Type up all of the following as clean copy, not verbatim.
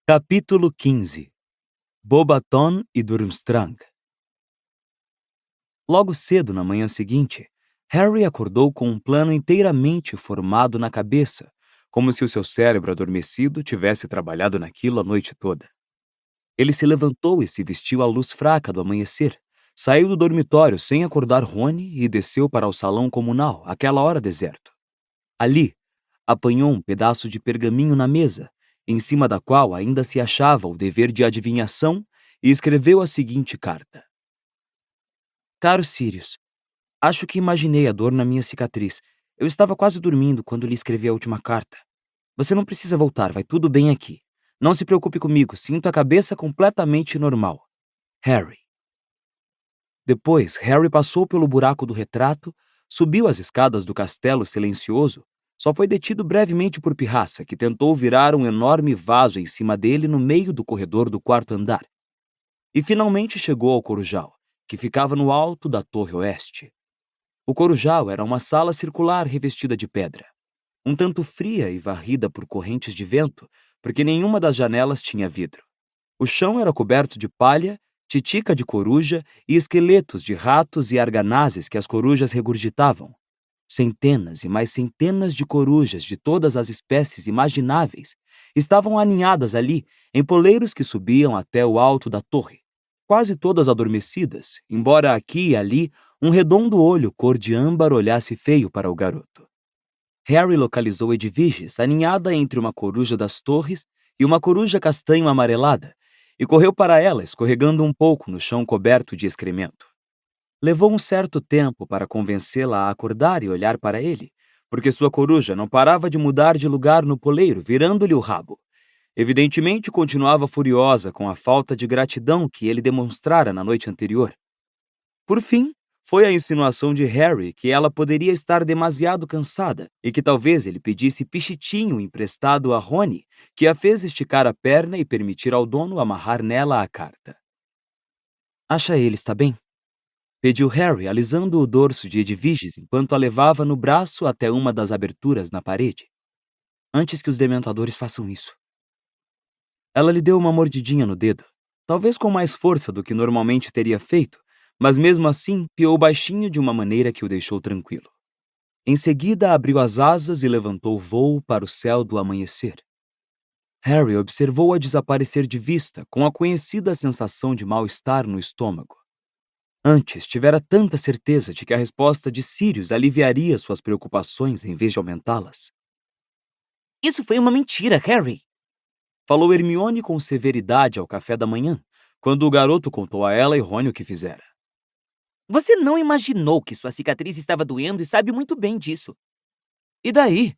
Capítulo 15. Bobaton e Durmstrang. Logo cedo na manhã seguinte, Harry acordou com um plano inteiramente formado na cabeça, como se o seu cérebro adormecido tivesse trabalhado naquilo a noite toda. Ele se levantou e se vestiu à luz fraca do amanhecer, saiu do dormitório sem acordar Rony e desceu para o salão comunal, àquela hora deserto. Ali, apanhou um pedaço de pergaminho na mesa, em cima da qual ainda se achava o dever de adivinhação, e escreveu a seguinte carta. Caro Sirius, acho que imaginei a dor na minha cicatriz. Eu estava quase dormindo quando lhe escrevi a última carta. Você não precisa voltar, vai tudo bem aqui. Não se preocupe comigo, sinto a cabeça completamente normal. Harry. Depois, Harry passou pelo buraco do retrato, subiu as escadas do castelo silencioso. Só foi detido brevemente por Pirraça, que tentou virar um enorme vaso em cima dele no meio do corredor do quarto andar. E finalmente chegou ao Corujal, que ficava no alto da torre oeste. O Corujal era uma sala circular revestida de pedra, um tanto fria e varrida por correntes de vento, porque nenhuma das janelas tinha vidro. O chão era coberto de palha, titica de coruja e esqueletos de ratos e arganazes que as corujas regurgitavam. Centenas e mais centenas de corujas de todas as espécies imagináveis estavam aninhadas ali, em poleiros que subiam até o alto da torre, quase todas adormecidas, embora aqui e ali um redondo olho cor de âmbar olhasse feio para o garoto. Harry localizou Edviges aninhada entre uma coruja das torres e uma coruja castanho amarelada, e correu para ela, escorregando um pouco no chão coberto de excremento. Levou um certo tempo para convencê-la a acordar e olhar para ele, porque sua coruja não parava de mudar de lugar no poleiro, virando-lhe o rabo. Evidentemente, continuava furiosa com a falta de gratidão que ele demonstrara na noite anterior. Por fim, foi a insinuação de Harry que ela poderia estar demasiado cansada e que talvez ele pedisse pichitinho emprestado a Rony, que a fez esticar a perna e permitir ao dono amarrar nela a carta. Acha ele está bem? Pediu Harry, alisando o dorso de Edviges enquanto a levava no braço até uma das aberturas na parede. Antes que os dementadores façam isso. Ela lhe deu uma mordidinha no dedo, talvez com mais força do que normalmente teria feito, mas mesmo assim piou baixinho de uma maneira que o deixou tranquilo. Em seguida, abriu as asas e levantou voo para o céu do amanhecer. Harry observou-a desaparecer de vista, com a conhecida sensação de mal-estar no estômago. Antes, tivera tanta certeza de que a resposta de Sirius aliviaria suas preocupações em vez de aumentá-las. Isso foi uma mentira, Harry! Falou Hermione com severidade ao café da manhã, quando o garoto contou a ela e Rony o que fizera. Você não imaginou que sua cicatriz estava doendo e sabe muito bem disso. E daí?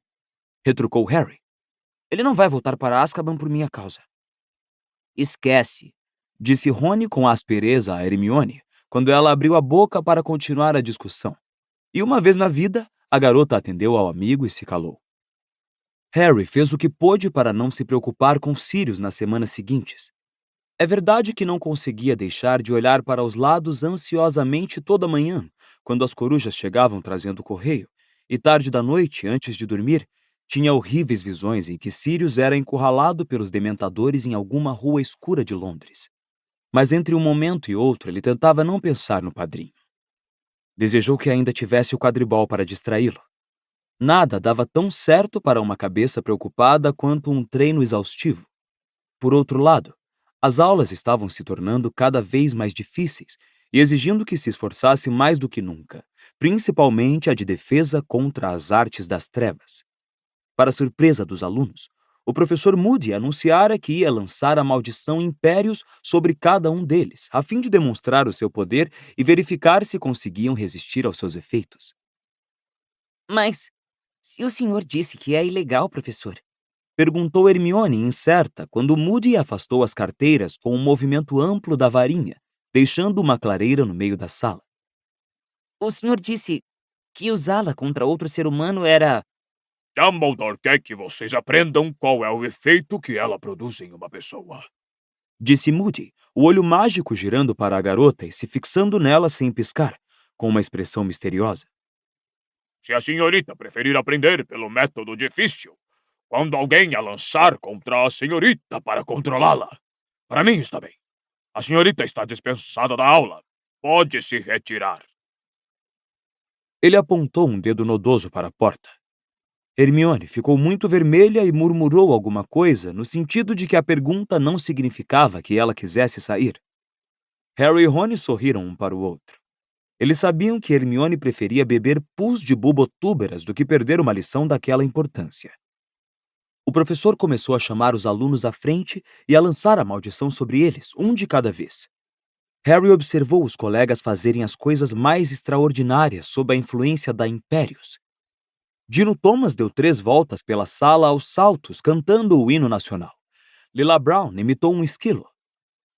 Retrucou Harry. Ele não vai voltar para Azkaban por minha causa. Esquece, disse Rony com aspereza a Hermione, quando ela abriu a boca para continuar a discussão. E uma vez na vida, a garota atendeu ao amigo e se calou. Harry fez o que pôde para não se preocupar com Sirius nas semanas seguintes. É verdade que não conseguia deixar de olhar para os lados ansiosamente toda manhã, quando as corujas chegavam trazendo o correio, e tarde da noite, antes de dormir, tinha horríveis visões em que Sirius era encurralado pelos dementadores em alguma rua escura de Londres. Mas entre um momento e outro ele tentava não pensar no padrinho. Desejou que ainda tivesse o quadribol para distraí-lo. Nada dava tão certo para uma cabeça preocupada quanto um treino exaustivo. Por outro lado, as aulas estavam se tornando cada vez mais difíceis e exigindo que se esforçasse mais do que nunca, principalmente a de defesa contra as artes das trevas. Para surpresa dos alunos, o professor Moody anunciara que ia lançar a maldição Impérios sobre cada um deles, a fim de demonstrar o seu poder e verificar se conseguiam resistir aos seus efeitos. Mas, se o senhor disse que é ilegal, professor? Perguntou Hermione, incerta, quando Moody afastou as carteiras com um movimento amplo da varinha, deixando uma clareira no meio da sala. O senhor disse que usá-la contra outro ser humano era... Dumbledore quer que vocês aprendam qual é o efeito que ela produz em uma pessoa. Disse Moody, o olho mágico girando para a garota e se fixando nela sem piscar, com uma expressão misteriosa. Se a senhorita preferir aprender pelo método difícil, quando alguém a lançar contra a senhorita para controlá-la. Para mim está bem. A senhorita está dispensada da aula. Pode se retirar. Ele apontou um dedo nodoso para a porta. Hermione ficou muito vermelha e murmurou alguma coisa no sentido de que a pergunta não significava que ela quisesse sair. Harry e Rony sorriram um para o outro. Eles sabiam que Hermione preferia beber pus de bubotúberas do que perder uma lição daquela importância. O professor começou a chamar os alunos à frente e a lançar a maldição sobre eles, um de cada vez. Harry observou os colegas fazerem as coisas mais extraordinárias sob a influência da Impérios. Dino Thomas deu 3 voltas pela sala aos saltos, cantando o hino nacional. Lila Brown imitou um esquilo.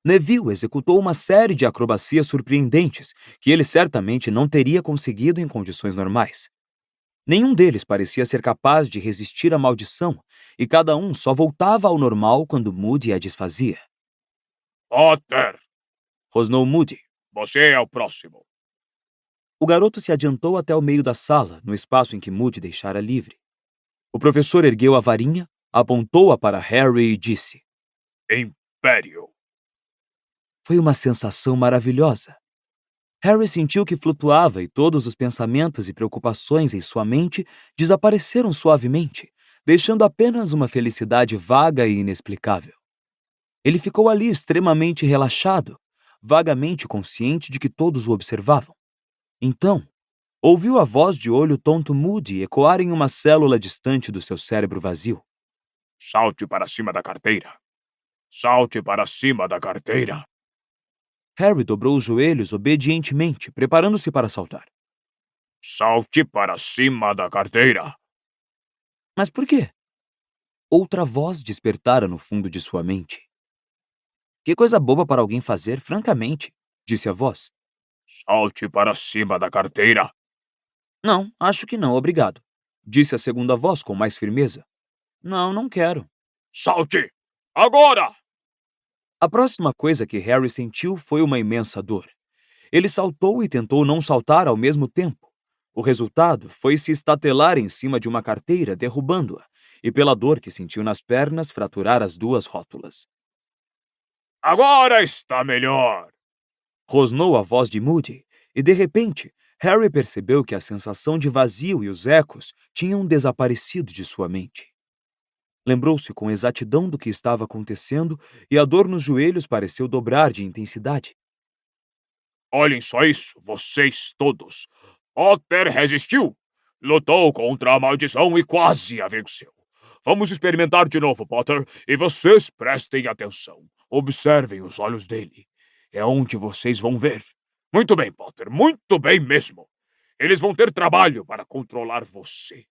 Neville executou uma série de acrobacias surpreendentes que ele certamente não teria conseguido em condições normais. Nenhum deles parecia ser capaz de resistir à maldição, e cada um só voltava ao normal quando Moody a desfazia. Potter, Rosnou Moody. você é o próximo. O garoto se adiantou até o meio da sala, no espaço em que Moody deixara livre. O professor ergueu a varinha, apontou-a para Harry e disse: Império. Foi uma sensação maravilhosa. Harry sentiu que flutuava e todos os pensamentos e preocupações em sua mente desapareceram suavemente, deixando apenas uma felicidade vaga e inexplicável. Ele ficou ali extremamente relaxado, vagamente consciente de que todos o observavam. Então, ouviu a voz de olho tonto Moody ecoar em uma célula distante do seu cérebro vazio. Salte para cima da carteira. Salte para cima da carteira. Harry dobrou os joelhos obedientemente, preparando-se para saltar. Salte para cima da carteira. Mas por quê? Outra voz despertara no fundo de sua mente. Que coisa boba para alguém fazer, francamente, disse a voz. Salte para cima da carteira. Não, acho que não, obrigado, disse a segunda voz com mais firmeza. Não, não quero. Salte! Agora! A próxima coisa que Harry sentiu foi uma imensa dor. Ele saltou e tentou não saltar ao mesmo tempo. O resultado foi se estatelar em cima de uma carteira, derrubando-a, e pela dor que sentiu nas pernas, fraturar as 2 rótulas. Agora está melhor! Rosnou a voz de Moody, e de repente, Harry percebeu que a sensação de vazio e os ecos tinham desaparecido de sua mente. Lembrou-se com exatidão do que estava acontecendo e a dor nos joelhos pareceu dobrar de intensidade. Olhem só isso, vocês todos. Potter resistiu. Lutou contra a maldição e quase a venceu. Vamos experimentar de novo, Potter, e vocês prestem atenção. Observem os olhos dele. É onde vocês vão ver. Muito bem, Potter, muito bem mesmo. Eles vão ter trabalho para controlar você.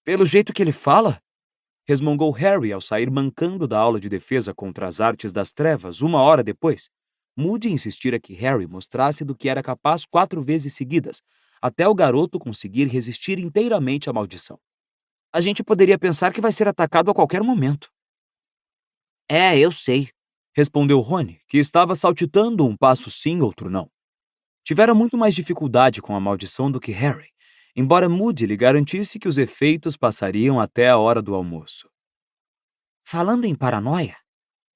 Pelo jeito que ele fala, resmungou Harry ao sair mancando da aula de defesa contra as artes das trevas 1 hora depois. Moody insistira que Harry mostrasse do que era capaz 4 vezes seguidas, até o garoto conseguir resistir inteiramente à maldição. A gente poderia pensar que vai ser atacado a qualquer momento. É, eu sei, respondeu Rony, que estava saltitando um passo sim, outro não. Tivera muito mais dificuldade com a maldição do que Harry, embora Moody lhe garantisse que os efeitos passariam até a hora do almoço. Falando em paranoia,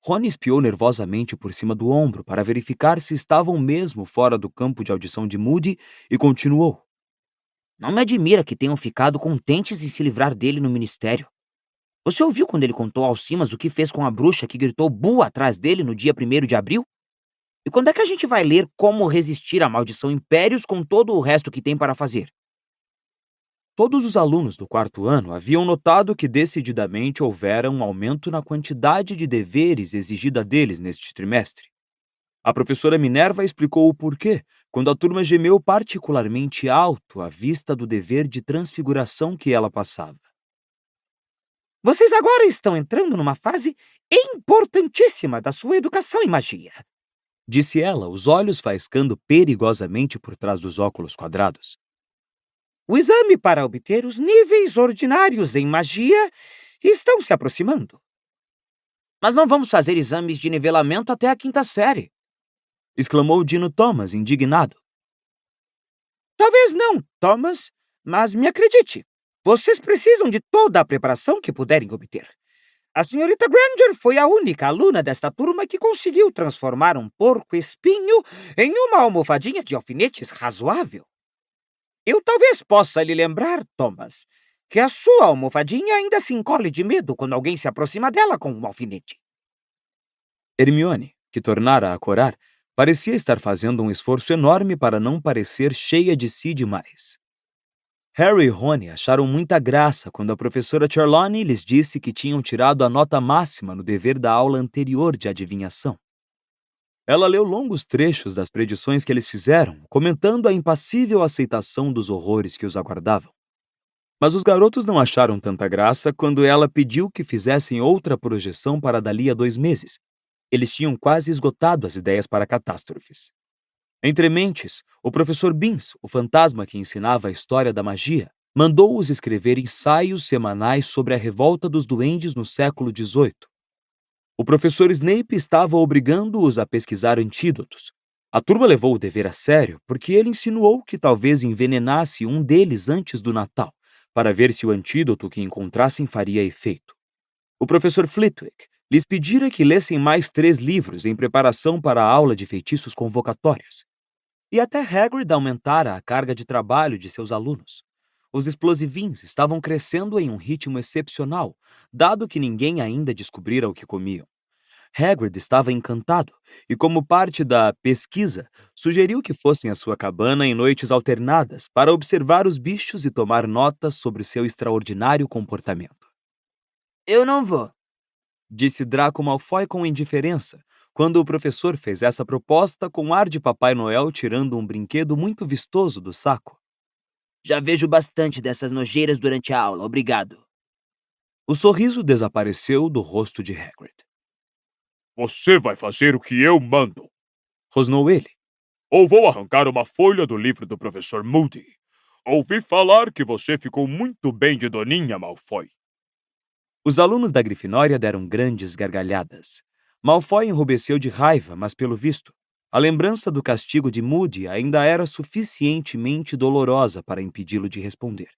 Rony espiou nervosamente por cima do ombro para verificar se estavam mesmo fora do campo de audição de Moody e continuou. Não me admira que tenham ficado contentes em se livrar dele no ministério. Você ouviu quando ele contou ao Simas o que fez com a bruxa que gritou "Bu" atrás dele no dia 1º de abril? E quando é que a gente vai ler como resistir à maldição Impérios com todo o resto que tem para fazer? Todos os alunos do 4º ano haviam notado que decididamente houvera um aumento na quantidade de deveres exigida deles neste trimestre. A professora Minerva explicou o porquê, quando a turma gemeu particularmente alto à vista do dever de transfiguração que ela passava. Vocês agora estão entrando numa fase importantíssima da sua educação em magia, disse ela, os olhos faiscando perigosamente por trás dos óculos quadrados. O exame para obter os níveis ordinários em magia estão se aproximando. Mas não vamos fazer exames de nivelamento até a 5ª série, exclamou Dino Thomas, indignado. Talvez não, Thomas, mas me acredite, Vocês precisam de toda a preparação que puderem obter. A senhorita Granger foi a única aluna desta turma que conseguiu transformar um porco-espinho em uma almofadinha de alfinetes razoável. Eu talvez possa lhe lembrar, Thomas, que a sua almofadinha ainda se encolhe de medo quando alguém se aproxima dela com um alfinete. Hermione, que tornara a corar, parecia estar fazendo um esforço enorme para não parecer cheia de si demais. Harry e Rony acharam muita graça quando a professora Trelawney lhes disse que tinham tirado a nota máxima no dever da aula anterior de adivinhação. Ela leu longos trechos das predições que eles fizeram, comentando a impassível aceitação dos horrores que os aguardavam. Mas os garotos não acharam tanta graça quando ela pediu que fizessem outra projeção para dali a 2 meses. Eles tinham quase esgotado as ideias para catástrofes. Entre mentes, o professor Binns, o fantasma que ensinava a história da magia, mandou-os escrever ensaios semanais sobre a revolta dos duendes no século XVIII. O professor Snape estava obrigando-os a pesquisar antídotos. A turma levou o dever a sério porque ele insinuou que talvez envenenasse um deles antes do Natal, para ver se o antídoto que encontrassem faria efeito. O professor Flitwick lhes pedira que lessem mais 3 livros em preparação para a aula de feitiços convocatórios. E até Hagrid aumentara a carga de trabalho de seus alunos. Os explosivins estavam crescendo em um ritmo excepcional, dado que ninguém ainda descobrira o que comiam. Hagrid estava encantado e, como parte da pesquisa, sugeriu que fossem à sua cabana em noites alternadas para observar os bichos e tomar notas sobre seu extraordinário comportamento. Eu não vou, disse Draco Malfoy com indiferença, quando o professor fez essa proposta com ar de Papai Noel tirando um brinquedo muito vistoso do saco. Já vejo bastante dessas nojeiras durante a aula, obrigado. O sorriso desapareceu do rosto de Hagrid. Você vai fazer o que eu mando. Rosnou ele. Ou vou arrancar uma folha do livro do professor Moody. Ouvi falar que você ficou muito bem de Doninha Malfoy. Os alunos da Grifinória deram grandes gargalhadas. Malfoy enrubesceu de raiva, mas pelo visto, a lembrança do castigo de Moody ainda era suficientemente dolorosa para impedi-lo de responder.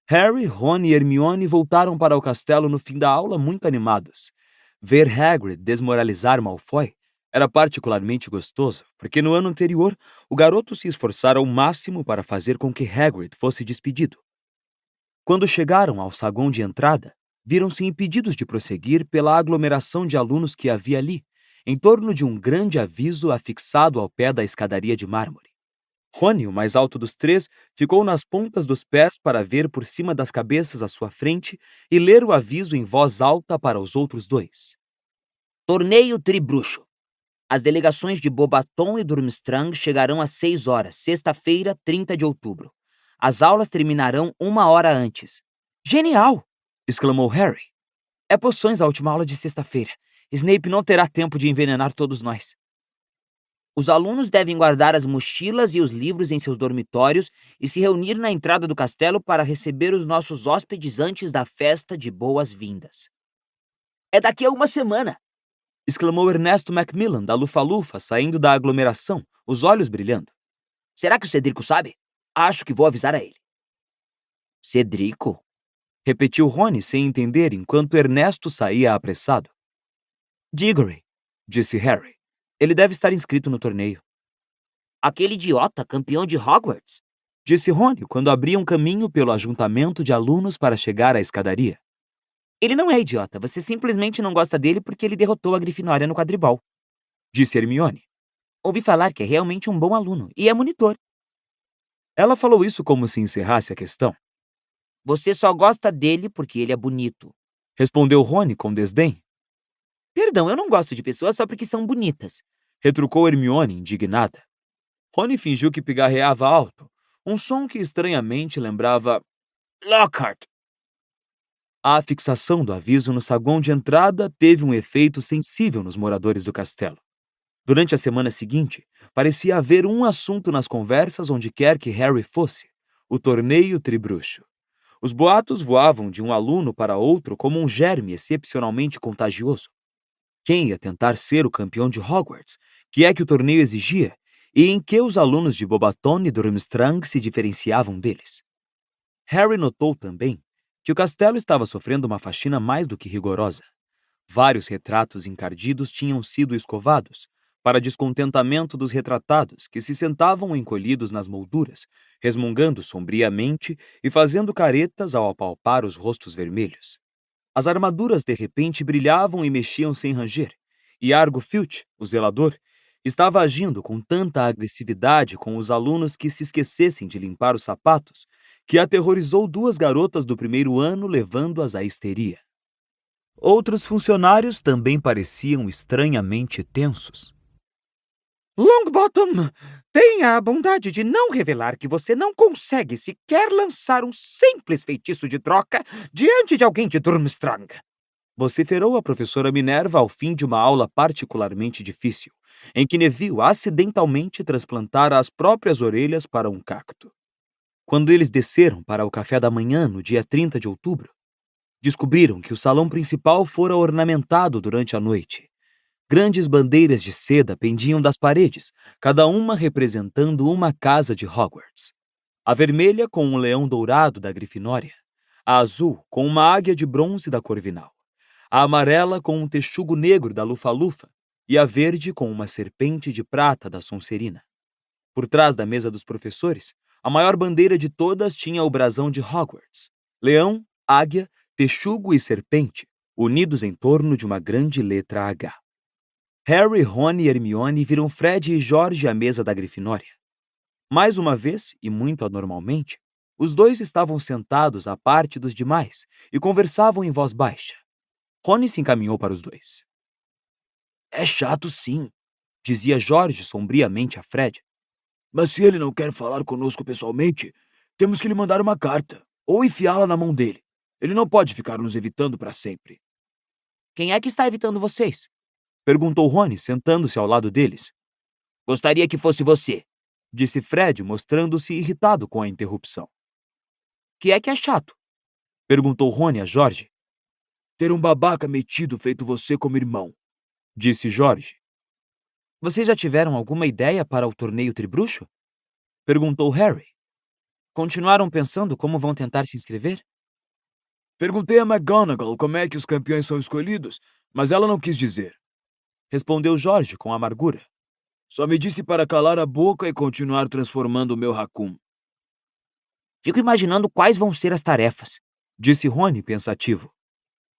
Harry, Ron e Hermione voltaram para o castelo no fim da aula muito animados. Ver Hagrid desmoralizar Malfoy era particularmente gostoso, porque no ano anterior o garoto se esforçara ao máximo para fazer com que Hagrid fosse despedido. Quando chegaram ao saguão de entrada, viram-se impedidos de prosseguir pela aglomeração de alunos que havia ali, em torno de um grande aviso afixado ao pé da escadaria de mármore. Rony, o mais alto dos 3, ficou nas pontas dos pés para ver por cima das cabeças à sua frente e ler o aviso em voz alta para os outros 2. Torneio Tribruxo. As delegações de Bobaton e Durmstrang chegarão às 6 horas, sexta-feira, 30 de outubro. As aulas terminarão 1 hora antes. Genial! Exclamou Harry. É poções a última aula de sexta-feira. Snape não terá tempo de envenenar todos nós. Os alunos devem guardar as mochilas e os livros em seus dormitórios e se reunir na entrada do castelo para receber os nossos hóspedes antes da festa de boas-vindas. É daqui a 1 semana! Exclamou Ernesto Macmillan da Lufa-Lufa, saindo da aglomeração, os olhos brilhando. Será que o Cedrico sabe? Acho que vou avisar a ele. Cedrico? Repetiu Rony sem entender enquanto Ernesto saía apressado. Diggory, disse Harry. Ele deve estar inscrito no torneio. Aquele idiota, campeão de Hogwarts? Disse Rony quando abria um caminho pelo ajuntamento de alunos para chegar à escadaria. Ele não é idiota, você simplesmente não gosta dele porque ele derrotou a Grifinória no quadribol. Disse Hermione. Ouvi falar que é realmente um bom aluno e é monitor. Ela falou isso como se encerrasse a questão. Você só gosta dele porque ele é bonito. Respondeu Rony com desdém. Perdão, eu não gosto de pessoas só porque são bonitas. Retrucou Hermione, indignada. Rony fingiu que pigarreava alto, um som que estranhamente lembrava Lockhart. A fixação do aviso no saguão de entrada teve um efeito sensível nos moradores do castelo. Durante a semana seguinte, parecia haver um assunto nas conversas onde quer que Harry fosse: o torneio Tribruxo. Os boatos voavam de um aluno para outro como um germe excepcionalmente contagioso. Quem ia tentar ser o campeão de Hogwarts? Que é que o torneio exigia? E em que os alunos de Bobaton e Durmstrang se diferenciavam deles? Harry notou também que o castelo estava sofrendo uma faxina mais do que rigorosa. Vários retratos encardidos tinham sido escovados, para descontentamento dos retratados, que se sentavam encolhidos nas molduras, resmungando sombriamente e fazendo caretas ao apalpar os rostos vermelhos. As armaduras de repente brilhavam e mexiam sem ranger, e Argo Filch, o zelador, estava agindo com tanta agressividade com os alunos que se esquecessem de limpar os sapatos, que aterrorizou 2 garotas do primeiro ano, levando-as à histeria. Outros funcionários também pareciam estranhamente tensos. Longbottom, tenha a bondade de não revelar que você não consegue sequer lançar um simples feitiço de troca diante de alguém de Durmstrang. Vociferou a professora Minerva ao fim de uma aula particularmente difícil, em que Neville acidentalmente transplantara as próprias orelhas para um cacto. Quando eles desceram para o café da manhã no dia 30 de outubro, descobriram que o salão principal fora ornamentado durante a noite. Grandes bandeiras de seda pendiam das paredes, cada uma representando uma casa de Hogwarts. A vermelha com um leão dourado da Grifinória, a azul com uma águia de bronze da Corvinal, a amarela com um texugo negro da Lufa-Lufa e a verde com uma serpente de prata da Sonserina. Por trás da mesa dos professores, a maior bandeira de todas tinha o brasão de Hogwarts: leão, águia, texugo e serpente, unidos em torno de uma grande letra H. Harry, Ron e Hermione viram Fred e George à mesa da Grifinória. Mais uma vez, e muito anormalmente, os dois estavam sentados à parte dos demais e conversavam em voz baixa. Rony se encaminhou para os dois. "É chato, sim", dizia George sombriamente a Fred. "Mas se ele não quer falar conosco pessoalmente, temos que lhe mandar uma carta, ou enfiá-la na mão dele. Ele não pode ficar nos evitando para sempre." Quem é que está evitando vocês? Perguntou Rony, sentando-se ao lado deles. Gostaria que fosse você, disse Fred, mostrando-se irritado com a interrupção. Que é chato? Perguntou Rony a Jorge. Ter um babaca metido feito você como irmão, disse Jorge. Vocês já tiveram alguma ideia para o torneio tribruxo? Perguntou Harry. Continuaram pensando como vão tentar se inscrever? Perguntei a McGonagall como é que os campeões são escolhidos, mas ela não quis dizer. Respondeu Jorge com amargura. Só me disse para calar a boca e continuar transformando o meu raccoon. Fico imaginando quais vão ser as tarefas, disse Rony pensativo.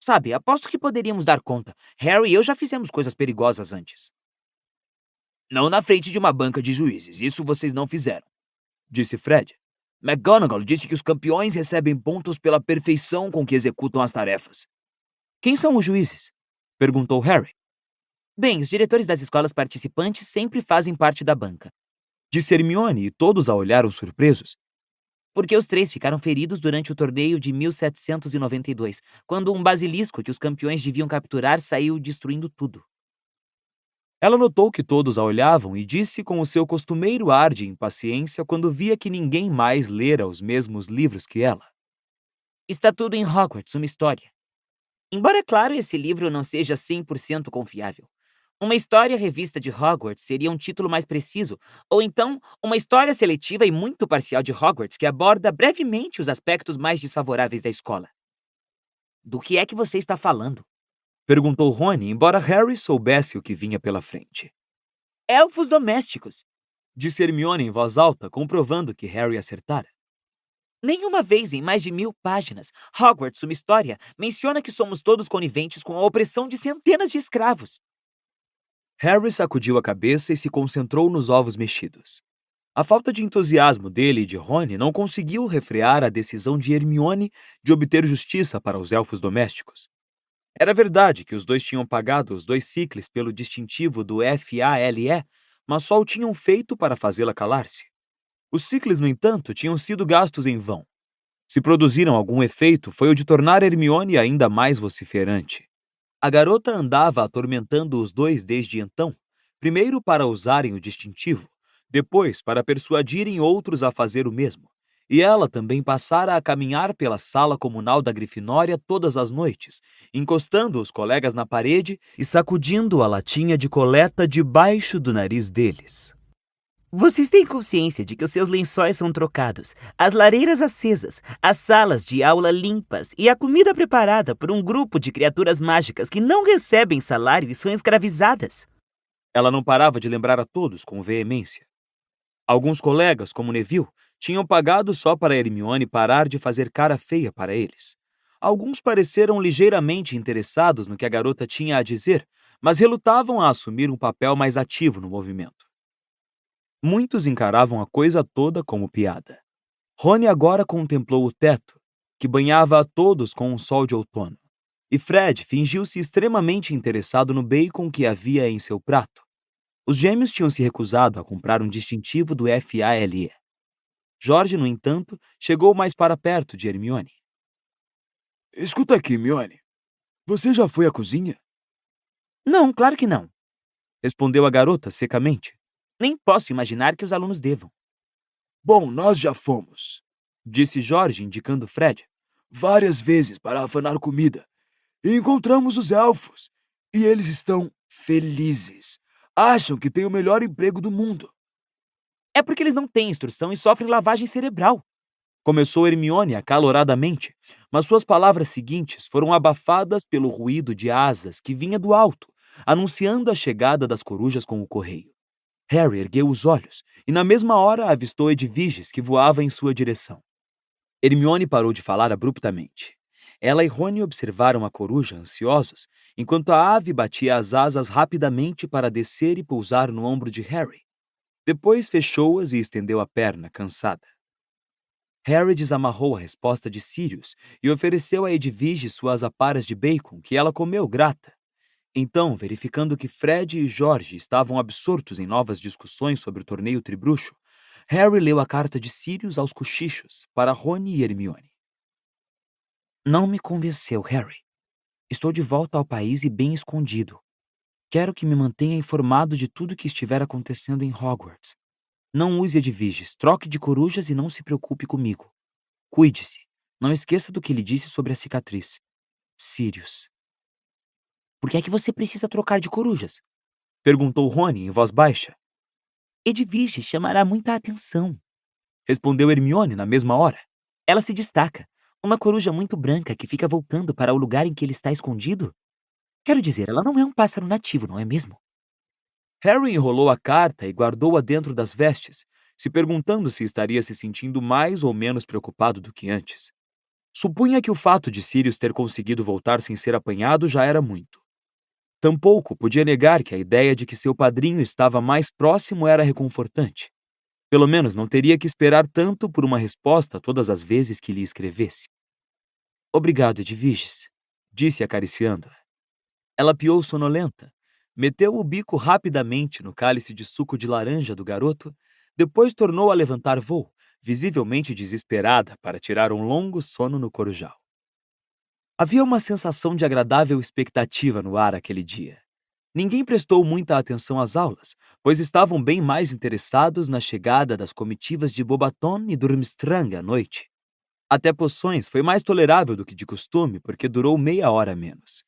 Sabe, aposto que poderíamos dar conta. Harry e eu já fizemos coisas perigosas antes. Não na frente de uma banca de juízes, isso vocês não fizeram, disse Fred. McGonagall disse que os campeões recebem pontos pela perfeição com que executam as tarefas. Quem são os juízes? Perguntou Harry. Bem, os diretores das escolas participantes sempre fazem parte da banca, disse Hermione, e todos a olharam surpresos. Porque os 3 ficaram feridos durante o torneio de 1792, quando um basilisco que os campeões deviam capturar saiu destruindo tudo. Ela notou que todos a olhavam e disse com o seu costumeiro ar de impaciência quando via que ninguém mais lera os mesmos livros que ela. Está tudo em Hogwarts, uma história. Embora, claro, esse livro não seja 100% confiável. Uma história revista de Hogwarts seria um título mais preciso, ou então uma história seletiva e muito parcial de Hogwarts que aborda brevemente os aspectos mais desfavoráveis da escola. Do que é que você está falando? Perguntou Rony, embora Harry soubesse o que vinha pela frente. Elfos domésticos, disse Hermione em voz alta, comprovando que Harry acertara. Nenhuma vez em mais de 1000 páginas, Hogwarts, uma história, menciona que somos todos coniventes com a opressão de centenas de escravos. Harry sacudiu a cabeça e se concentrou nos ovos mexidos. A falta de entusiasmo dele e de Rony não conseguiu refrear a decisão de Hermione de obter justiça para os elfos domésticos. Era verdade que os dois tinham pagado os 2 cicles pelo distintivo do FALE, mas só o tinham feito para fazê-la calar-se. Os cicles, no entanto, tinham sido gastos em vão. Se produziram algum efeito, foi o de tornar Hermione ainda mais vociferante. A garota andava atormentando os dois desde então, primeiro para usarem o distintivo, depois para persuadirem outros a fazer o mesmo, e ela também passara a caminhar pela sala comunal da Grifinória todas as noites, encostando os colegas na parede e sacudindo a latinha de coleta debaixo do nariz deles. Vocês têm consciência de que os seus lençóis são trocados, as lareiras acesas, as salas de aula limpas e a comida preparada por um grupo de criaturas mágicas que não recebem salário e são escravizadas? Ela não parava de lembrar a todos com veemência. Alguns colegas, como Neville, tinham pagado só para Hermione parar de fazer cara feia para eles. Alguns pareceram ligeiramente interessados no que a garota tinha a dizer, mas relutavam a assumir um papel mais ativo no movimento. Muitos encaravam a coisa toda como piada. Rony agora contemplou o teto, que banhava a todos com um sol de outono, e Fred fingiu-se extremamente interessado no bacon que havia em seu prato. Os gêmeos tinham se recusado a comprar um distintivo do FALE. George, no entanto, chegou mais para perto de Hermione. Escuta aqui, Hermione. Você já foi à cozinha? Não, claro que não. Respondeu a garota secamente. Nem posso imaginar que os alunos devam. Bom, nós já fomos, Disse George, indicando Fred. várias vezes para afanar comida. E encontramos os elfos. E eles estão felizes. Acham que têm o melhor emprego do mundo. É porque eles não têm instrução e sofrem lavagem cerebral. Começou Hermione acaloradamente, mas suas palavras seguintes foram abafadas pelo ruído de asas que vinha do alto, anunciando a chegada das corujas com o correio. Harry ergueu os olhos e na mesma hora avistou Edviges que voava em sua direção. Hermione parou de falar abruptamente. Ela e Rony observaram a coruja ansiosos, enquanto a ave batia as asas rapidamente para descer e pousar no ombro de Harry. Depois fechou-as e estendeu a perna, cansada. Harry desamarrou a resposta de Sirius e ofereceu a Edviges suas aparas de bacon, que ela comeu grata. Então, verificando que Fred e George estavam absortos em novas discussões sobre o torneio tribruxo, Harry leu a carta de Sirius aos cochichos para Rony e Hermione. Não me convenceu, Harry. Estou de volta ao país e bem escondido. Quero que me mantenha informado de tudo que estiver acontecendo em Hogwarts. Não use Edviges, troque de corujas e não se preocupe comigo. Cuide-se. Não esqueça do que lhe disse sobre a cicatriz. Sirius. Por que é que você precisa trocar de corujas? Perguntou Rony em voz baixa. Edviges chamará muita atenção. Respondeu Hermione na mesma hora. Ela se destaca. Uma coruja muito branca que fica voltando para o lugar em que ele está escondido. Quero dizer, ela não é um pássaro nativo, não é mesmo? Harry enrolou a carta e guardou-a dentro das vestes, se perguntando se estaria se sentindo mais ou menos preocupado do que antes. Supunha que o fato de Sirius ter conseguido voltar sem ser apanhado já era muito. Tampouco podia negar que a ideia de que seu padrinho estava mais próximo era reconfortante. Pelo menos não teria que esperar tanto por uma resposta todas as vezes que lhe escrevesse. Obrigado, Edviges, disse acariciando-a. Ela piou sonolenta, meteu o bico rapidamente no cálice de suco de laranja do garoto, depois tornou a levantar voo, visivelmente desesperada para tirar um longo sono no corujal. Havia uma sensação de agradável expectativa no ar aquele dia. Ninguém prestou muita atenção às aulas, pois estavam bem mais interessados na chegada das comitivas de Bobaton e Durmstrang à noite. Até poções foi mais tolerável do que de costume, porque durou meia hora a menos.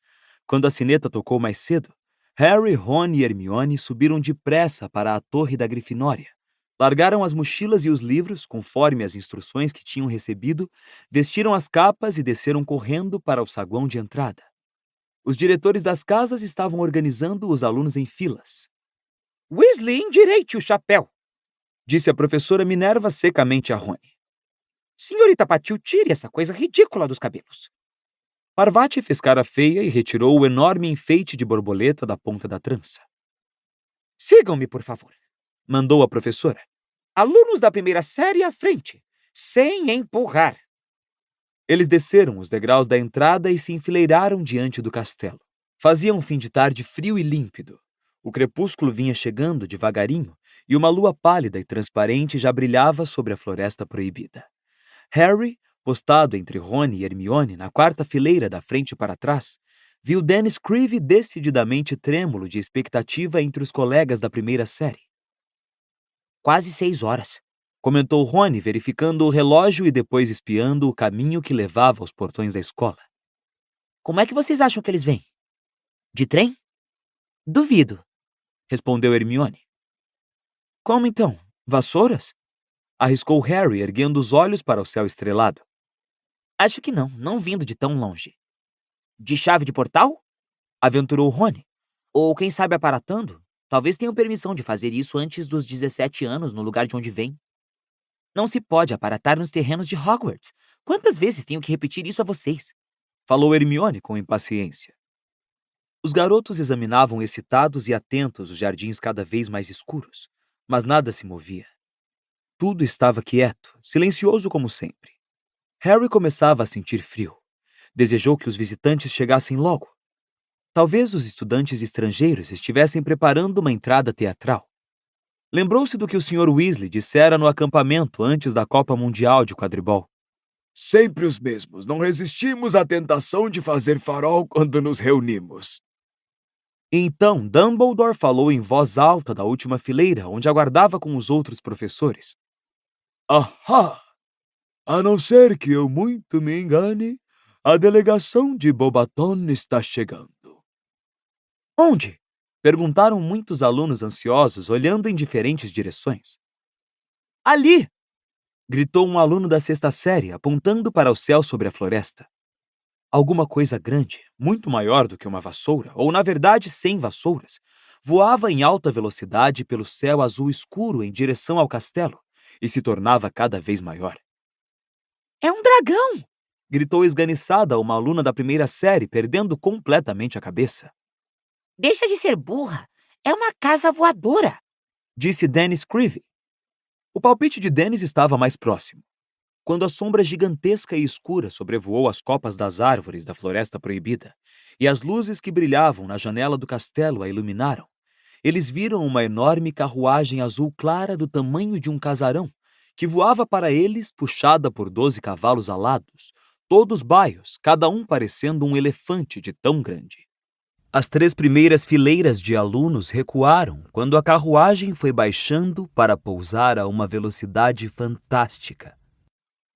Quando a sineta tocou mais cedo, Harry, Ron e Hermione subiram depressa para a torre da Grifinória. Largaram as mochilas e os livros, conforme as instruções que tinham recebido, vestiram as capas e desceram correndo para o saguão de entrada. Os diretores das casas estavam organizando os alunos em filas. Weasley, endireite o chapéu, Disse a professora Minerva secamente a Rony. Senhorita Patil, tire essa coisa ridícula dos cabelos. Parvati fez cara feia e retirou o enorme enfeite de borboleta da ponta da trança. Sigam-me, por favor. Mandou a professora. Alunos da primeira série à frente, sem empurrar. Eles desceram os degraus da entrada e se enfileiraram diante do castelo. Fazia um fim de tarde frio e límpido. O crepúsculo vinha chegando devagarinho e uma lua pálida e transparente já brilhava sobre a floresta proibida. Harry, postado entre Rony e Hermione na quarta fileira da frente para trás, viu Dennis Creevy decididamente trêmulo de expectativa entre os colegas da primeira série. Quase 6 horas, comentou Rony, verificando o relógio e depois espiando o caminho que levava aos portões da escola. Como é que vocês acham que eles vêm? De trem? Duvido, respondeu Hermione. Como então? Vassouras? Arriscou Harry, erguendo os olhos para o céu estrelado. Acho que não vindo de tão longe. De chave de portal? Aventurou Rony. Ou quem sabe aparatando? Talvez tenham permissão de fazer isso antes dos 17 anos no lugar de onde vem. Não se pode aparatar nos terrenos de Hogwarts. Quantas vezes tenho que repetir isso a vocês? Falou Hermione com impaciência. Os garotos examinavam excitados e atentos os jardins cada vez mais escuros, mas nada se movia. Tudo estava quieto, silencioso como sempre. Harry começava a sentir frio. Desejou que os visitantes chegassem logo. Talvez os estudantes estrangeiros estivessem preparando uma entrada teatral. Lembrou-se do que o Sr. Weasley dissera no acampamento antes da Copa Mundial de Quadribol. Sempre os mesmos. Não resistimos à tentação de fazer farol quando nos reunimos. Então, Dumbledore falou em voz alta da última fileira, onde aguardava com os outros professores. Ahá! A não ser que eu muito me engane, a delegação de Bobaton está chegando. Onde? Perguntaram muitos alunos ansiosos, olhando em diferentes direções. Ali! Gritou um aluno da sexta série, apontando para o céu sobre a floresta. Alguma coisa grande, muito maior do que uma vassoura, ou na verdade 100 vassouras, voava em alta velocidade pelo céu azul escuro em direção ao castelo e se tornava cada vez maior. É um dragão! Gritou esganiçada uma aluna da primeira série, perdendo completamente a cabeça. Deixa de ser burra! É uma casa voadora! Disse Dennis Creevy. O palpite de Dennis estava mais próximo. Quando a sombra gigantesca e escura sobrevoou as copas das árvores da Floresta Proibida e as luzes que brilhavam na janela do castelo a iluminaram, eles viram uma enorme carruagem azul clara do tamanho de um casarão que voava para eles puxada por 12 cavalos alados, todos baios, cada um parecendo um elefante de tão grande. As 3 primeiras fileiras de alunos recuaram quando a carruagem foi baixando para pousar a uma velocidade fantástica.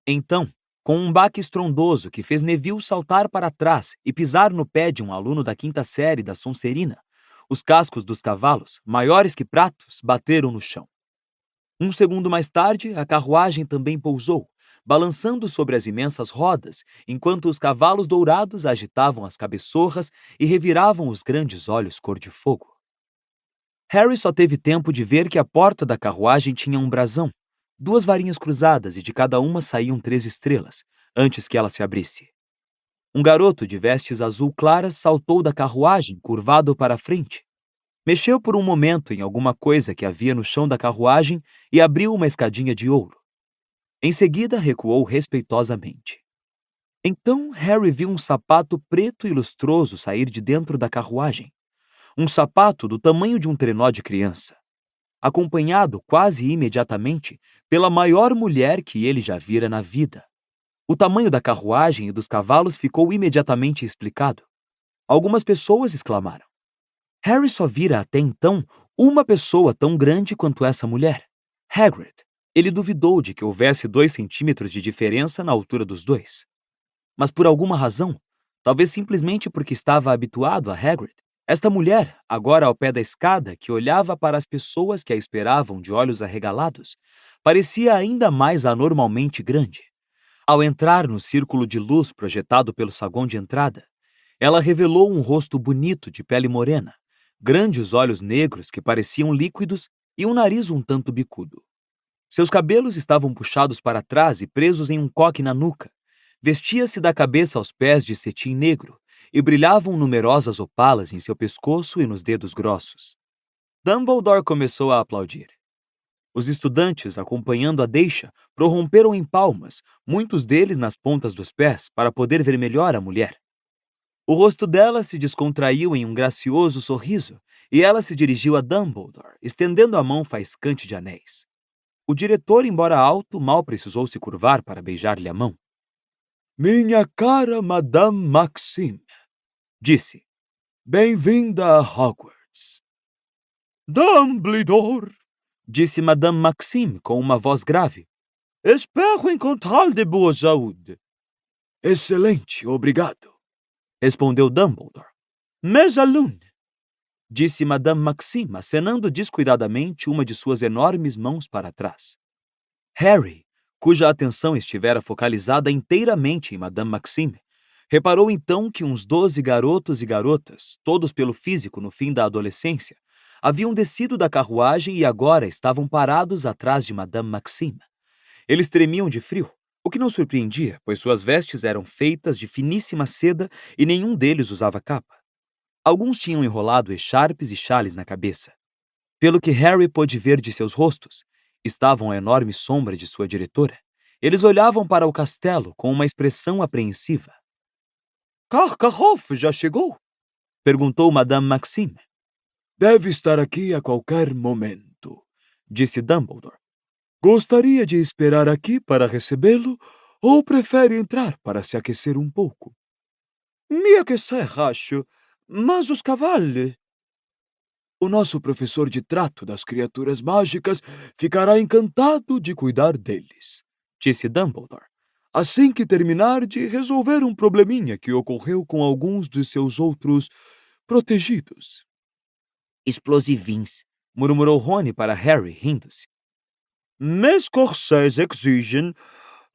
Então, com um baque estrondoso que fez Neville saltar para trás e pisar no pé de um aluno da 5ª série da Sonserina, os cascos dos cavalos, maiores que pratos, bateram no chão. Um segundo mais tarde, a carruagem também pousou, balançando sobre as imensas rodas, enquanto os cavalos dourados agitavam as cabeçorras e reviravam os grandes olhos cor-de-fogo. Harry só teve tempo de ver que a porta da carruagem tinha um brasão, 2 varinhas cruzadas e de cada uma saíam 3 estrelas, antes que ela se abrisse. Um garoto de vestes azul claras saltou da carruagem, curvado para a frente. Mexeu por um momento em alguma coisa que havia no chão da carruagem e abriu uma escadinha de ouro. Em seguida, recuou respeitosamente. Então, Harry viu um sapato preto e lustroso sair de dentro da carruagem. Um sapato do tamanho de um trenó de criança, acompanhado quase imediatamente pela maior mulher que ele já vira na vida. O tamanho da carruagem e dos cavalos ficou imediatamente explicado. Algumas pessoas exclamaram. Harry só vira até então uma pessoa tão grande quanto essa mulher, Hagrid. Ele duvidou de que houvesse 2 centímetros de diferença na altura dos dois. Mas por alguma razão, talvez simplesmente porque estava habituado a Hagrid, esta mulher, agora ao pé da escada, que olhava para as pessoas que a esperavam de olhos arregalados, parecia ainda mais anormalmente grande. Ao entrar no círculo de luz projetado pelo saguão de entrada, ela revelou um rosto bonito de pele morena, grandes olhos negros que pareciam líquidos e um nariz um tanto bicudo. Seus cabelos estavam puxados para trás e presos em um coque na nuca. Vestia-se da cabeça aos pés de cetim negro e brilhavam numerosas opalas em seu pescoço e nos dedos grossos. Dumbledore começou a aplaudir. Os estudantes, acompanhando a deixa, prorromperam em palmas, muitos deles nas pontas dos pés, para poder ver melhor a mulher. O rosto dela se descontraiu em um gracioso sorriso e ela se dirigiu a Dumbledore, estendendo a mão faiscante de anéis. O diretor, embora alto, mal precisou se curvar para beijar-lhe a mão. Minha cara Madame Maxime, disse. Bem-vinda a Hogwarts. Dumbledore, disse Madame Maxime com uma voz grave. Espero encontrá-lo de boa saúde. Excelente, obrigado, respondeu Dumbledore. Mes alunos. disse Madame Maxime, acenando descuidadamente uma de suas enormes mãos para trás. Harry, cuja atenção estivera focalizada inteiramente em Madame Maxime, reparou então que uns 12 garotos e garotas, todos pelo físico no fim da adolescência, haviam descido da carruagem e agora estavam parados atrás de Madame Maxime. Eles tremiam de frio, o que não surpreendia, pois suas vestes eram feitas de finíssima seda e nenhum deles usava capa. Alguns tinham enrolado echarpes e chales na cabeça. Pelo que Harry pôde ver de seus rostos, estavam à enorme sombra de sua diretora. Eles olhavam para o castelo com uma expressão apreensiva. Karkaroff já chegou? Perguntou Madame Maxime. Deve estar aqui a qualquer momento, disse Dumbledore. Gostaria de esperar aqui para recebê-lo ou prefere entrar para se aquecer um pouco? Me aquecer, acho. Mas os cavalos... O nosso professor de trato das criaturas mágicas ficará encantado de cuidar deles, disse Dumbledore, assim que terminar de resolver um probleminha que ocorreu com alguns de seus outros protegidos. Explosivins, murmurou Rony para Harry, rindo-se. Mes corcéis exigem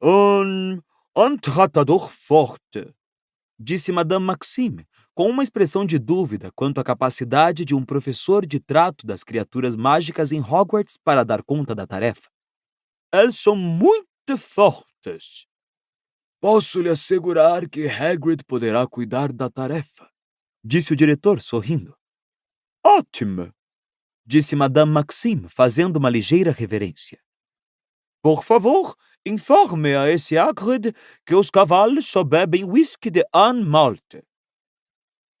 um tratador forte, disse Madame Maxime, com uma expressão de dúvida quanto à capacidade de um professor de trato das criaturas mágicas em Hogwarts para dar conta da tarefa. Eles são muito fortes. Posso lhe assegurar que Hagrid poderá cuidar da tarefa, disse o diretor, sorrindo. Ótimo, disse Madame Maxime, fazendo uma ligeira reverência. Por favor, informe a esse Hagrid que os cavalos só bebem whisky de Anne Malte.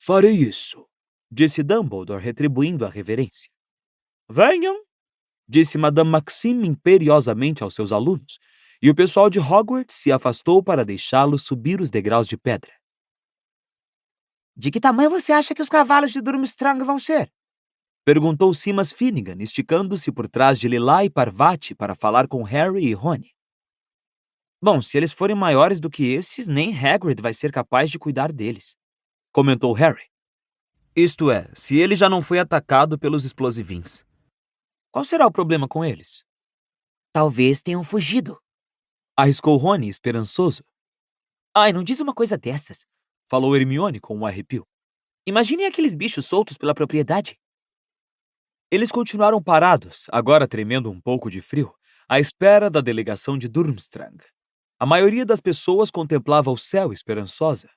Farei isso, disse Dumbledore, retribuindo a reverência. Venham, disse Madame Maxime imperiosamente aos seus alunos, e o pessoal de Hogwarts se afastou para deixá-lo subir os degraus de pedra. De que tamanho você acha que os cavalos de Durmstrang vão ser? Perguntou Seamus Finnegan, esticando-se por trás de Lila e Parvati para falar com Harry e Rony. Bom, se eles forem maiores do que esses, nem Hagrid vai ser capaz de cuidar deles, comentou Harry. Isto é, se ele já não foi atacado pelos explosivins. Qual será o problema com eles? Talvez tenham fugido, arriscou Rony, esperançoso. Ai, não diz uma coisa dessas, falou Hermione com um arrepio. Imaginem aqueles bichos soltos pela propriedade. Eles continuaram parados, agora tremendo um pouco de frio, à espera da delegação de Durmstrang. A maioria das pessoas contemplava o céu esperançosa.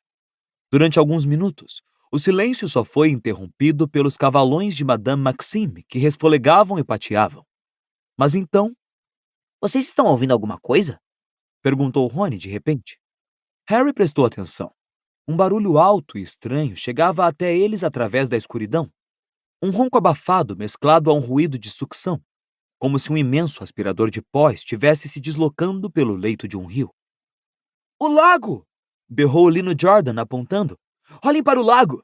Durante alguns minutos, o silêncio só foi interrompido pelos cavalões de Madame Maxime, que resfolegavam e pateavam. Mas então... Vocês estão ouvindo alguma coisa? Perguntou Rony de repente. Harry prestou atenção. Um barulho alto e estranho chegava até eles através da escuridão. Um ronco abafado mesclado a um ruído de sucção, como se um imenso aspirador de pó estivesse se deslocando pelo leito de um rio. O lago! Berrou Lino Jordan apontando. Olhem para o lago!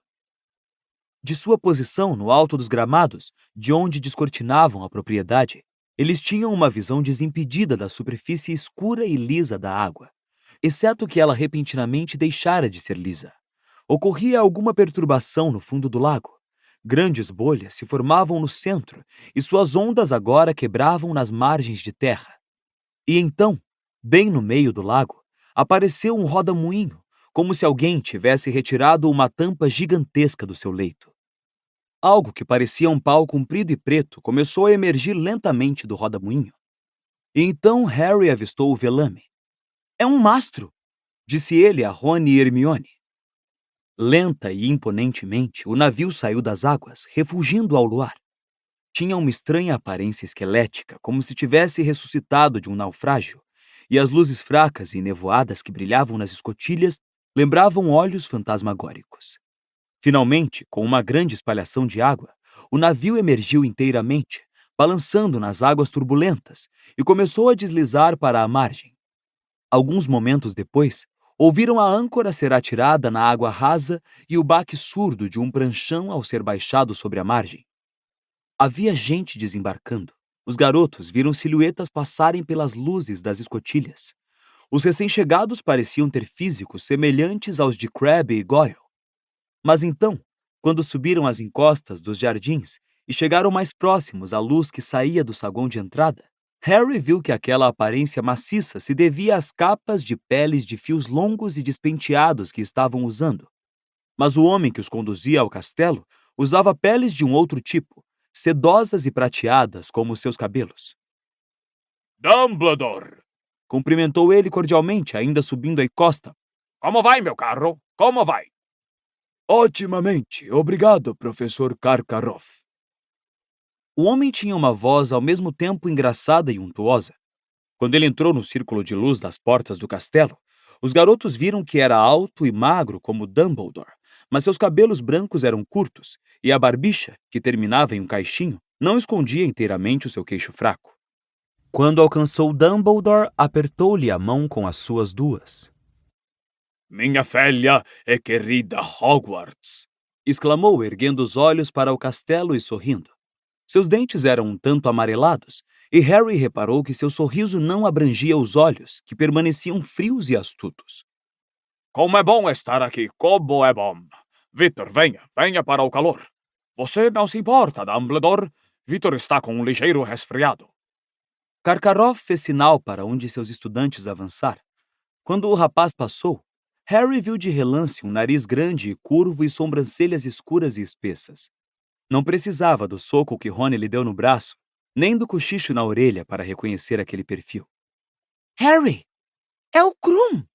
De sua posição no alto dos gramados, de onde descortinavam a propriedade, eles tinham uma visão desimpedida da superfície escura e lisa da água, exceto que ela repentinamente deixara de ser lisa. Ocorria alguma perturbação no fundo do lago. Grandes bolhas se formavam no centro e suas ondas agora quebravam nas margens de terra. E então, bem no meio do lago, apareceu um roda-moinho, como se alguém tivesse retirado uma tampa gigantesca do seu leito. Algo que parecia um pau comprido e preto começou a emergir lentamente do roda-moinho. E então Harry avistou o velame. É um mastro, disse ele a Rony e Hermione. Lenta e imponentemente, o navio saiu das águas, refugindo ao luar. Tinha uma estranha aparência esquelética, como se tivesse ressuscitado de um naufrágio, e as luzes fracas e nevoadas que brilhavam nas escotilhas lembravam olhos fantasmagóricos. Finalmente, com uma grande espalhação de água, o navio emergiu inteiramente, balançando nas águas turbulentas, e começou a deslizar para a margem. Alguns momentos depois, ouviram a âncora ser atirada na água rasa e o baque surdo de um pranchão ao ser baixado sobre a margem. Havia gente desembarcando. Os garotos viram silhuetas passarem pelas luzes das escotilhas. Os recém-chegados pareciam ter físicos semelhantes aos de Crabbe e Goyle. Mas então, Quando subiram as encostas dos jardins e chegaram mais próximos à luz que saía do saguão de entrada, Harry viu que aquela aparência maciça se devia às capas de peles de fios longos e despenteados que estavam usando. Mas o homem que os conduzia ao castelo usava peles de um outro tipo, sedosas e prateadas como seus cabelos. Dumbledore! Cumprimentou ele cordialmente, ainda subindo a encosta. Como vai, meu caro? Como vai? Otimamente, obrigado, professor Karkaroff. O homem tinha uma voz ao mesmo tempo engraçada e untuosa. Quando ele entrou no círculo de luz das portas do castelo, os garotos viram que era alto e magro como Dumbledore, mas seus cabelos brancos eram curtos e a barbicha, que terminava em um caixinho, não escondia inteiramente o seu queixo fraco. Quando alcançou Dumbledore, apertou-lhe a mão com as suas duas. Minha filha e querida Hogwarts! Exclamou, erguendo os olhos para o castelo e sorrindo. Seus dentes eram um tanto amarelados, e Harry reparou que seu sorriso não abrangia os olhos, que permaneciam frios e astutos. Como é bom estar aqui, como é bom! Victor, venha para o calor. Você não se importa, Dumbledore? Victor está com um ligeiro resfriado. Karkaroff fez sinal para um de seus estudantes avançar. Quando o rapaz passou, Harry viu de relance um nariz grande e curvo e sobrancelhas escuras e espessas. Não precisava do soco que Rony lhe deu no braço, nem do cochicho na orelha para reconhecer aquele perfil. Harry, é o Krum!